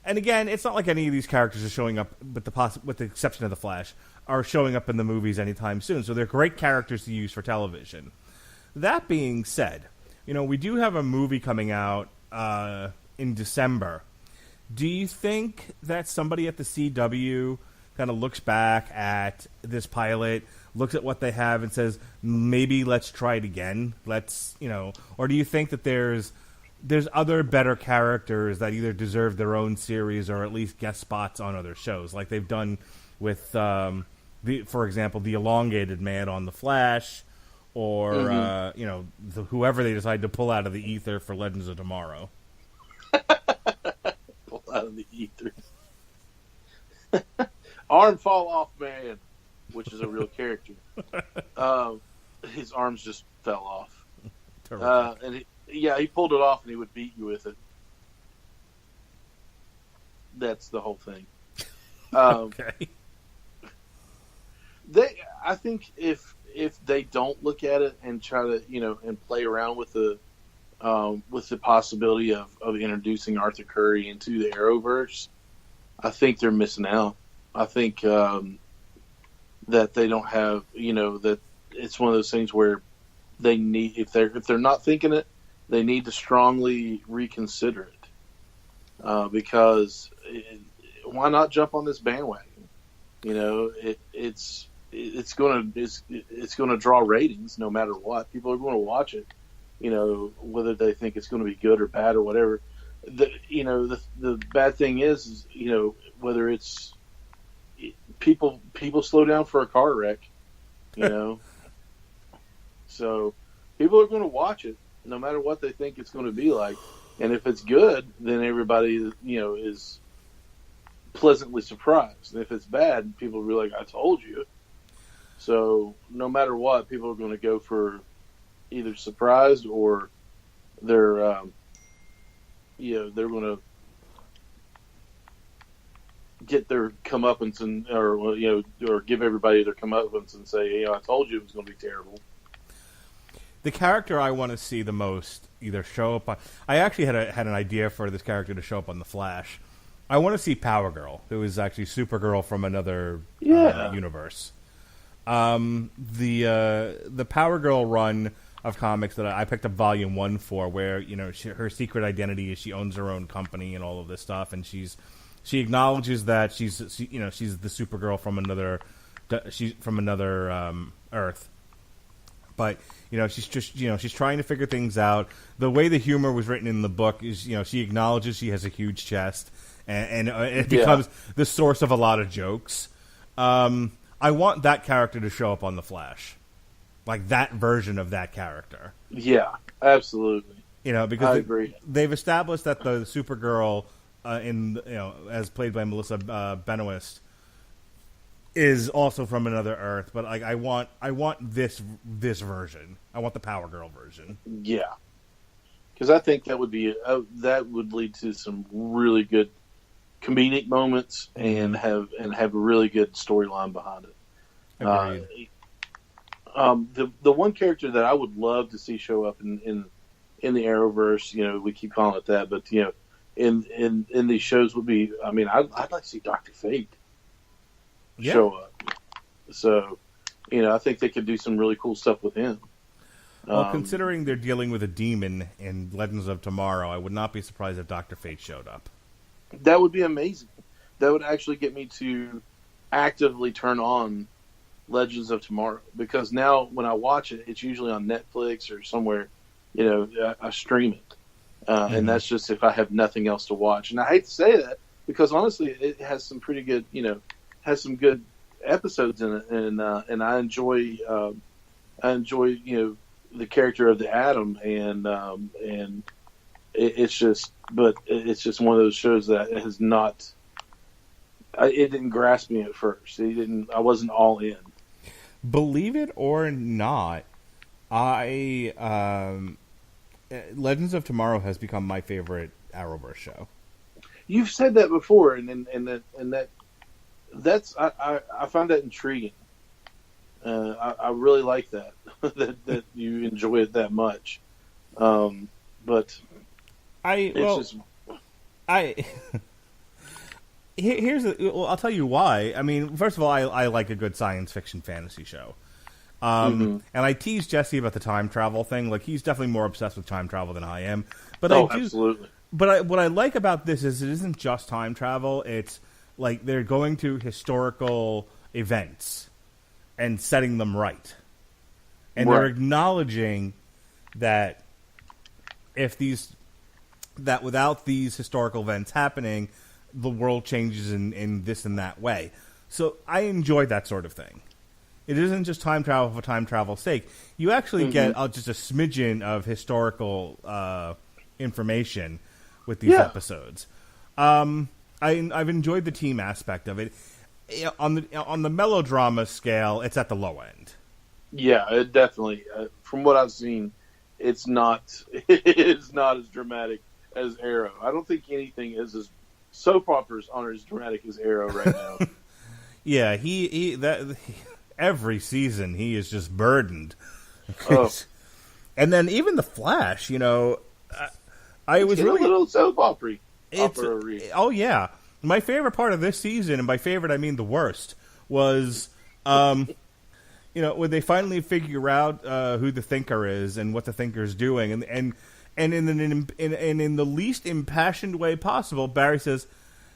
Speaker 2: And again, it's not like any of these characters are showing up, with the exception of the Flash, are showing up in the movies anytime soon. So they're great characters to use for television. That being said, we do have a movie coming out in December. Do you think that somebody at the CW kind of looks back at this pilot, looks at what they have, and says, maybe let's try it again? Or do you think that there's other better characters that either deserve their own series or at least guest spots on other shows, like they've done with, for example, the Elongated Man on The Flash, or whoever they decide to pull out of the ether for Legends of Tomorrow.
Speaker 3: Pull out of the ether. Arm fall off man, which is a real character. His arms just fell off. And he pulled it off and he would beat you with it. That's the whole thing.
Speaker 2: Okay.
Speaker 3: I think if they don't look at it and try to and play around with the possibility of introducing Arthur Curry into the Arrowverse, I think they're missing out. I think that they don't have that it's one of those things where they need, if they're not thinking it, they need to strongly reconsider it, because why not jump on this bandwagon? It's going to draw ratings no matter what. People are going to watch it, whether they think it's going to be good or bad or whatever. The bad thing is whether it's people slow down for a car wreck, so people are going to watch it no matter what they think it's going to be like. And if it's good, then everybody is pleasantly surprised. And if it's bad, people will be like, I told you. So no matter what, people are going to go for either surprised or they're going to get their comeuppance or give everybody their comeuppance and say, I told you it was going to be terrible.
Speaker 2: The character I want to see the most either show up on... I actually had an idea for this character to show up on The Flash. I want to see Power Girl, who is actually Supergirl from another universe. The Power Girl run of comics that I picked up Volume 1 for, where her secret identity is she owns her own company and all of this stuff, and she acknowledges that she's the Supergirl from another Earth. But she's trying to figure things out. The way the humor was written in the book is she acknowledges she has a huge chest, and it becomes the source of a lot of jokes. I want that character to show up on The Flash, like that version of that character.
Speaker 3: Yeah, absolutely.
Speaker 2: Because
Speaker 3: I agree.
Speaker 2: They've established that the Supergirl as played by Melissa Benoist, is also from another Earth. But I want this version. I want the Power Girl version. Yeah,
Speaker 3: because I think that would lead to some really good comedic moments and have a really good storyline behind it. The one character that I would love to see show up in in the Arrowverse. We keep calling it that, but in these shows would be. I mean, I'd like to see Dr. Fate show up. So, I think they could do some really cool stuff with him.
Speaker 2: Well, considering they're dealing with a demon in Legends of Tomorrow, I would not be surprised if Dr. Fate showed up.
Speaker 3: That would be amazing. That would actually get me to actively turn on Legends of Tomorrow, because now when I watch it, it's usually on Netflix or somewhere, I stream it. And that's just if I have nothing else to watch. And I hate to say that, because honestly, it has some pretty good, has some good episodes in it. And I enjoy, the character of the Atom, and it's just one of those shows that has not. It didn't grasp me at first. I wasn't all in.
Speaker 2: Believe it or not, Legends of Tomorrow has become my favorite Arrowverse show.
Speaker 3: You've said that before, I find that intriguing. I really like that that you enjoy it that much. But
Speaker 2: I'll tell you why. I mean, first of all, I like a good science fiction fantasy show. And I teased Jesse about the time travel thing. Like, he's definitely more obsessed with time travel than I am. But
Speaker 3: absolutely.
Speaker 2: But what I like about this is it isn't just time travel. It's like they're going to historical events and setting them right. And they're acknowledging that without these historical events happening, the world changes in this and that way. So I enjoy that sort of thing. It isn't just time travel for time travel's sake. You actually get just a smidgen of historical information with these episodes. I've enjoyed the team aspect of it. On the melodrama scale, it's at the low end.
Speaker 3: Yeah, it definitely. From what I've seen, it's not as dramatic as Arrow. I don't think anything is as soap operas aren't as dramatic as Arrow right now.
Speaker 2: Yeah, every season he is just burdened. And then even the Flash, I was really
Speaker 3: a little soap opera.
Speaker 2: Oh yeah, my favorite part of this season, and by favorite I mean the worst, was when they finally figure out who the Thinker is and what the Thinker's doing, and in the least impassioned way possible, Barry says,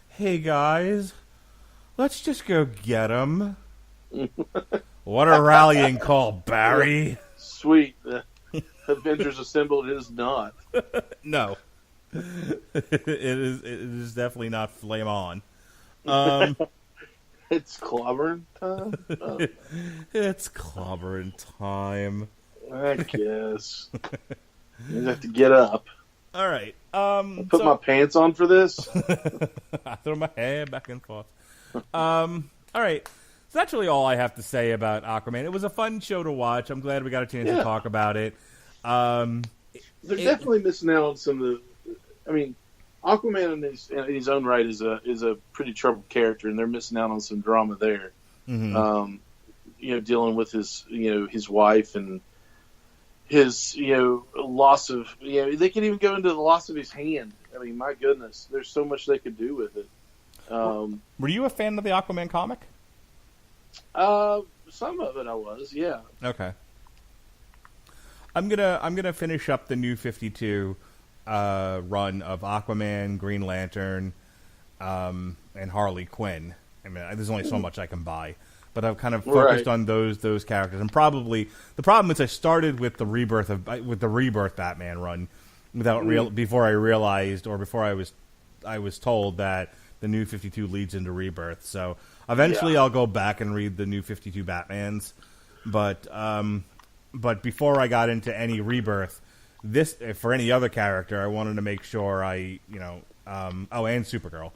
Speaker 2: "Hey guys, let's just go get him." What a rallying call, Barry!
Speaker 3: Sweet, Avengers Assemble is not.
Speaker 2: No, it is definitely not Flame On.
Speaker 3: It's clobbering time.
Speaker 2: It's clobbering time.
Speaker 3: I guess. You have to get up.
Speaker 2: All right.
Speaker 3: Put my pants on for this.
Speaker 2: I throw my hair back and forth. All right. So that's really all I have to say about Aquaman. It was a fun show to watch. I'm glad we got a chance to talk about it.
Speaker 3: They're definitely missing out on some of the. I mean, Aquaman in his own right is a pretty troubled character, and they're missing out on some drama there.
Speaker 2: Mm-hmm.
Speaker 3: Dealing with his wife and his loss of they could even go into the loss of his hand. I mean, my goodness, there's so much they could do with it.
Speaker 2: Were you a fan of the Aquaman comic?
Speaker 3: Some of it I was, yeah.
Speaker 2: Okay. I'm gonna finish up the New 52 run of Aquaman, Green Lantern, and Harley Quinn. I mean, there's only so much I can buy, but I've kind of focused on those characters. And probably the problem is I started with the rebirth Batman run before I realized, or before I was told that the New 52 leads into Rebirth. So eventually I'll go back and read the New 52 Batmans, but before I got into any Rebirth, for any other character, I wanted to make sure and Supergirl.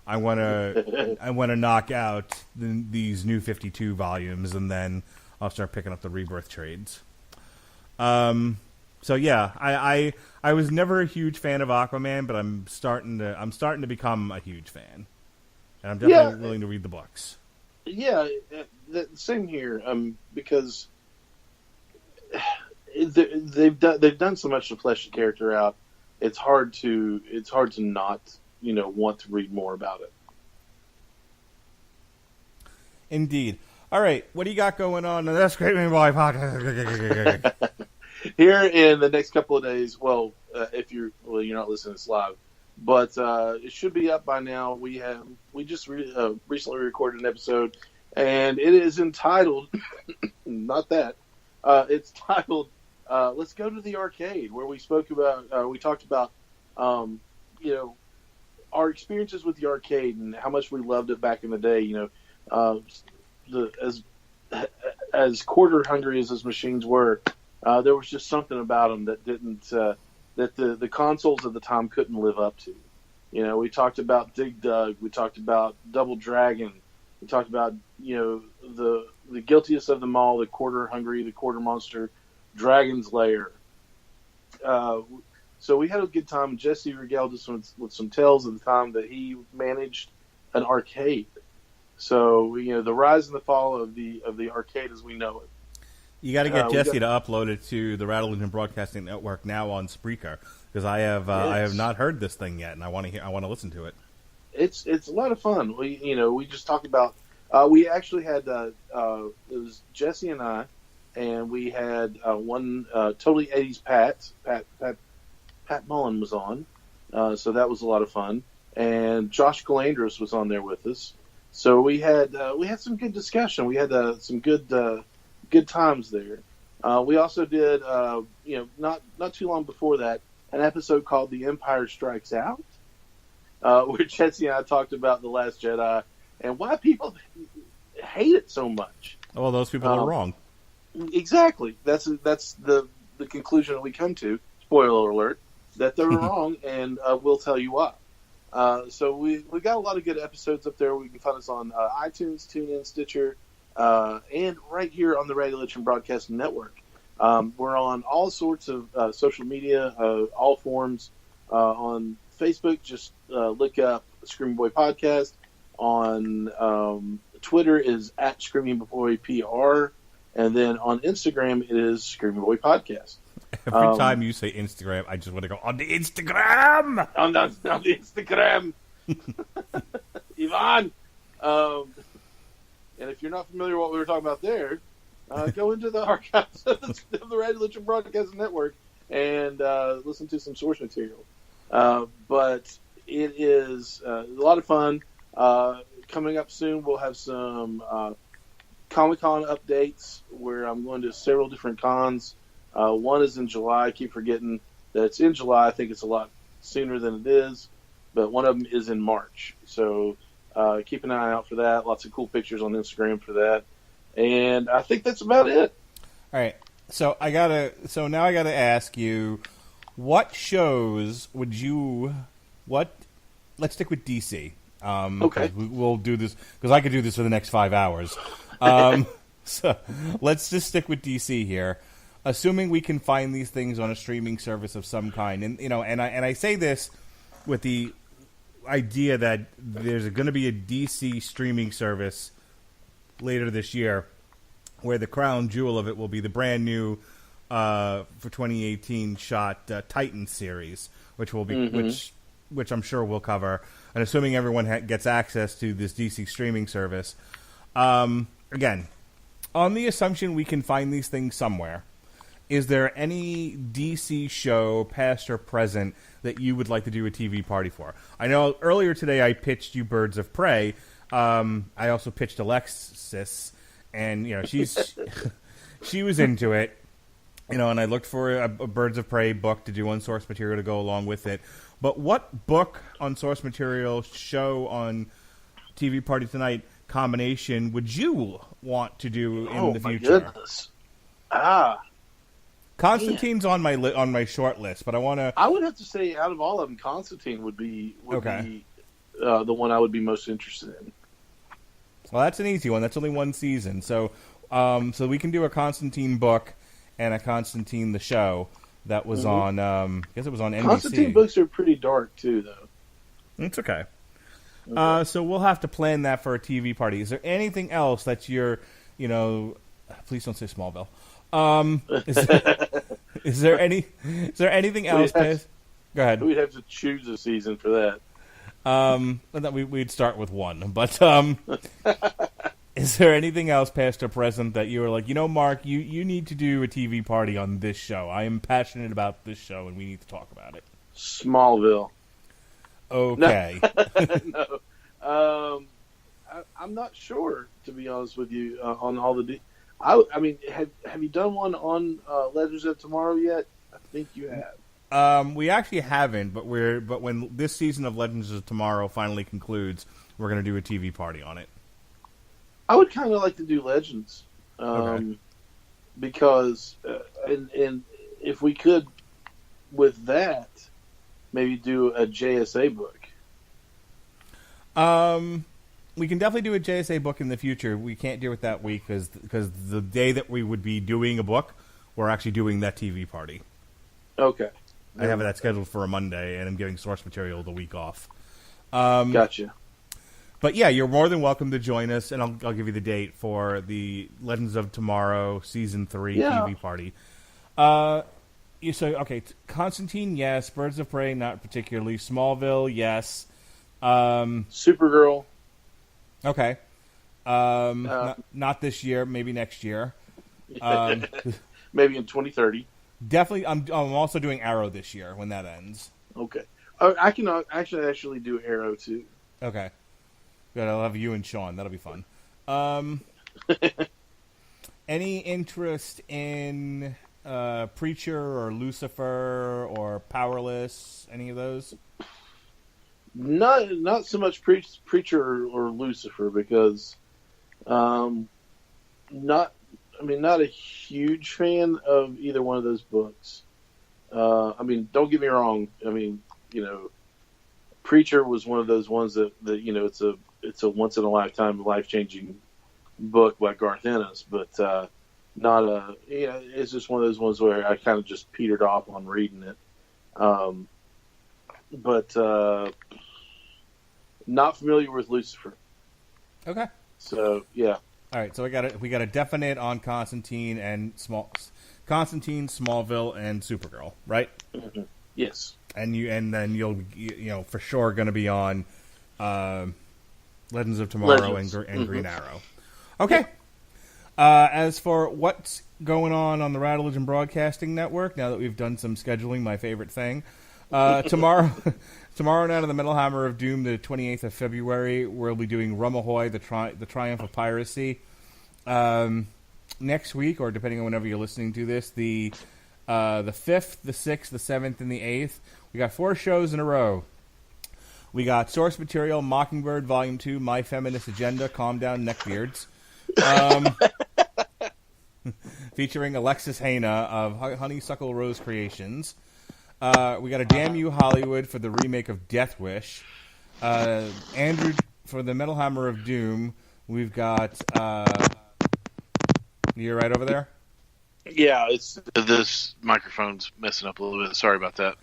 Speaker 2: I want to knock out these New 52 volumes, and then I'll start picking up the Rebirth trades. So yeah, I was never a huge fan of Aquaman, but I'm starting to become a huge fan, and I'm definitely willing to read the books.
Speaker 3: Yeah, the same here. Because they've done so much to flesh the character out. It's hard to not want to read more about it.
Speaker 2: Indeed. All right, what do you got going on? That's Great Movie Boy podcast.
Speaker 3: Here in the next couple of days. Well, you're not listening to this live, but it should be up by now. We just recently recorded an episode, and it is entitled not that. It's titled "Let's Go to the Arcade," where we talked about our experiences with the arcade and how much we loved it back in the day. As quarter hungry as those machines were, there was just something about them that didn't that the consoles of the time couldn't live up to. We talked about Dig Dug, we talked about Double Dragon, we talked about the guiltiest of them all, the quarter hungry, the quarter monster, Dragon's Lair. So we had a good time. Jesse regaled us with some tales of the time that he managed an arcade. So the rise and the fall of the arcade as we know it.
Speaker 2: You got to get Jesse to upload it to the Radulich Broadcasting Network now on Spreaker, because I have not heard this thing yet, and I want to listen to it. It's
Speaker 3: a lot of fun. We just talked about we actually had it was Jesse and I, and we had one totally 80s Pat Mullen was on, so that was a lot of fun, and Josh Galandros was on there with us. So we had some good discussion. We had some good times there. We also did not too long before that an episode called "The Empire Strikes Out," where Jesse and I talked about The Last Jedi and why people hate it so much.
Speaker 2: Well, those people are wrong.
Speaker 3: Exactly. That's the conclusion that we come to. Spoiler alert: that they're wrong, and we'll tell you why. So we got a lot of good episodes up there. We can find us on iTunes, TuneIn, Stitcher, and right here on the Radulich Broadcasting Network. We're on all sorts of social media, all forms. On Facebook, just look up Screaming Boy Podcast. On Twitter is at Screaming Boy PR, and then on Instagram it is Screaming Boy Podcast.
Speaker 2: Every time you say Instagram, I just want to go on the Instagram.
Speaker 3: On the Instagram, Ivan. And if you're not familiar with what we were talking about there, go into the archives of the Radulich Broadcasting Network and listen to some source material. But it is a lot of fun. Coming up soon, we'll have some Comic-Con updates where I'm going to several different cons. One is in July. I keep forgetting that it's in July. I think it's a lot sooner than it is. But one of them is in March. So keep an eye out for that. Lots of cool pictures on Instagram for that. And I think that's about it.
Speaker 2: All right. So now I gotta ask you, what shows would you? Let's stick with DC.
Speaker 3: Okay.
Speaker 2: We'll do this because I could do this for the next 5 hours. So let's just stick with DC here. Assuming we can find these things on a streaming service of some kind, and I say this with the idea that there's going to be a DC streaming service later this year, where the crown jewel of it will be the brand new for 2018 shot Titan series, which will be which I'm sure we'll cover. And assuming everyone gets access to this DC streaming service, again, on the assumption we can find these things somewhere. Is there any DC show, past or present, that you would like to do a TV party for? I know earlier today I pitched you Birds of Prey. I also pitched Alexis, and she was into it. And I looked for a Birds of Prey book to do on source material to go along with it. But what book on source material, show on TV Party Tonight combination would you want to do in the future?
Speaker 3: Oh, my goodness.
Speaker 2: Constantine's on my short list, but I want to.
Speaker 3: I would have to say, out of all of them, Constantine would be the one I would be most interested in.
Speaker 2: Well, that's an easy one. That's only one season, so we can do a Constantine book and a Constantine the show that was on. I guess it was on NBC.
Speaker 3: Constantine books are pretty dark too, though.
Speaker 2: It's okay. So we'll have to plan that for a TV party. Is there anything else that you're, please don't say Smallville. Is there anything else? Go ahead.
Speaker 3: We'd have to choose a season for that.
Speaker 2: We'd start with one, but is there anything else, past or present, that you were like, Mark, you need to do a TV party on this show. I am passionate about this show, and we need to talk about it.
Speaker 3: Smallville.
Speaker 2: Okay.
Speaker 3: No. I'm not sure, to be honest with you, on all the. I mean, have you done one on Legends of Tomorrow yet? I think you have.
Speaker 2: We actually haven't, but when this season of Legends of Tomorrow finally concludes, we're going to do a TV party on it.
Speaker 3: I would kind of like to do Legends,
Speaker 2: Okay.
Speaker 3: because and if we could, with that, maybe do a JSA book.
Speaker 2: We can definitely do a JSA book in the future. We can't do it that week because the day that we would be doing a book, we're actually doing that TV party.
Speaker 3: Okay.
Speaker 2: I have that scheduled for a Monday, and I'm giving source material the week off.
Speaker 3: Gotcha.
Speaker 2: But yeah, you're more than welcome to join us, and I'll give you the date for the Legends of Tomorrow Season 3 TV party. Constantine, yes. Birds of Prey, not particularly. Smallville, yes.
Speaker 3: Supergirl.
Speaker 2: Okay. Not this year, maybe next year.
Speaker 3: Maybe in 2030.
Speaker 2: Definitely, I'm also doing Arrow this year when that ends.
Speaker 3: Okay. I can actually do Arrow too.
Speaker 2: Okay. Good. I'll have you and Sean. That'll be fun. Any interest in Preacher or Lucifer or Powerless? Any of those?
Speaker 3: Not so much Preacher or Lucifer, because not a huge fan of either one of those books. Don't get me wrong. Preacher was one of those ones that it's a once in a lifetime, life changing book by Garth Ennis, but it's just one of those ones where I kind of just petered off on reading it. But not familiar with Lucifer.
Speaker 2: Okay.
Speaker 3: So yeah.
Speaker 2: All right. So we got a definite on Constantine, Smallville, and Supergirl, right?
Speaker 3: Mm-hmm. Yes.
Speaker 2: And then you'll for sure going to be on Legends of Tomorrow and Green Arrow. Okay. As for what's going on the Radulich and Broadcasting Network, now that we've done some scheduling, my favorite thing, tomorrow night on the Metal Hammer of Doom, the 28th of February, we'll be doing Rumahoy, the Triumph of Piracy. Next week, or depending on whenever you're listening to this, the 5th, the 6th, the 7th, and the 8th, we got 4 shows in a row. We got source material, Mockingbird Volume 2, My Feminist Agenda, Calm Down Neckbeards. Featuring Alexis Haina of Honeysuckle Rose Creations. We got a Damn You Hollywood for the remake of Death Wish. Andrew for the Metal Hammer of Doom. We've got. You're right over there?
Speaker 3: Yeah, it's
Speaker 4: this microphone's messing up a little bit. Sorry about that.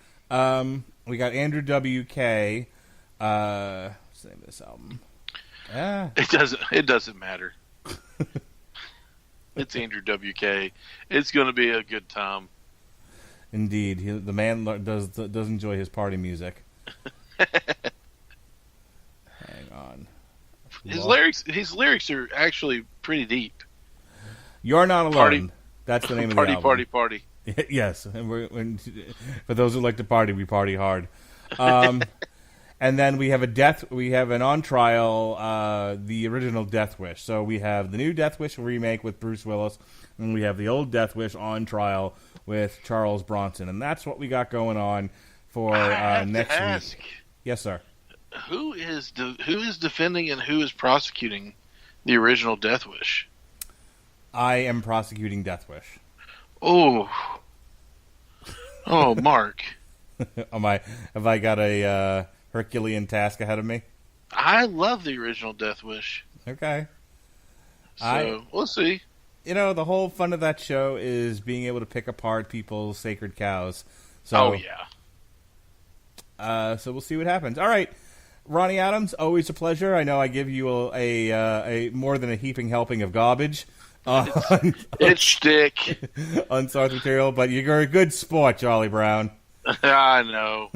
Speaker 2: We got Andrew W.K. What's the name of this album?
Speaker 4: It doesn't matter. It's Andrew W.K. It's going to be a good time.
Speaker 2: Indeed, the man does enjoy his party music. Hang on.
Speaker 4: His lyrics are actually pretty deep.
Speaker 2: You're not alone.
Speaker 4: Party.
Speaker 2: That's the name of the album.
Speaker 4: Party.
Speaker 2: Yes, and for those who like to party, we party hard. And then we have an on trial, the original Death Wish. So we have the new Death Wish remake with Bruce Willis, and we have the old Death Wish on trial with Charles Bronson, and that's what we got going on for next week. Yes, sir.
Speaker 4: Who is defending and who is prosecuting the original Death Wish?
Speaker 2: I am prosecuting Death Wish.
Speaker 4: Oh, Mark.
Speaker 2: Have I got a Herculean task ahead of me?
Speaker 4: I love the original Death Wish.
Speaker 2: Okay.
Speaker 4: So we'll see.
Speaker 2: The whole fun of that show is being able to pick apart people's sacred cows. So, so we'll see what happens. All right, Ronnie Adams, always a pleasure. I know I give you a more than a heaping helping of garbage.
Speaker 4: It's thick.
Speaker 2: Unsourced material, but you're a good sport, Charlie Brown.
Speaker 4: I know.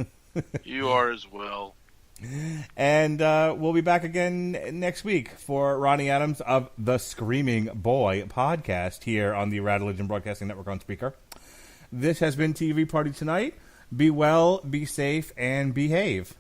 Speaker 4: You are as well.
Speaker 2: And we'll be back again next week for Ronnie Adams of the Screaming Boy podcast here on the Radulich and Broadcasting Network on Spreaker. This has been TV Party Tonight. Be well, be safe, and behave.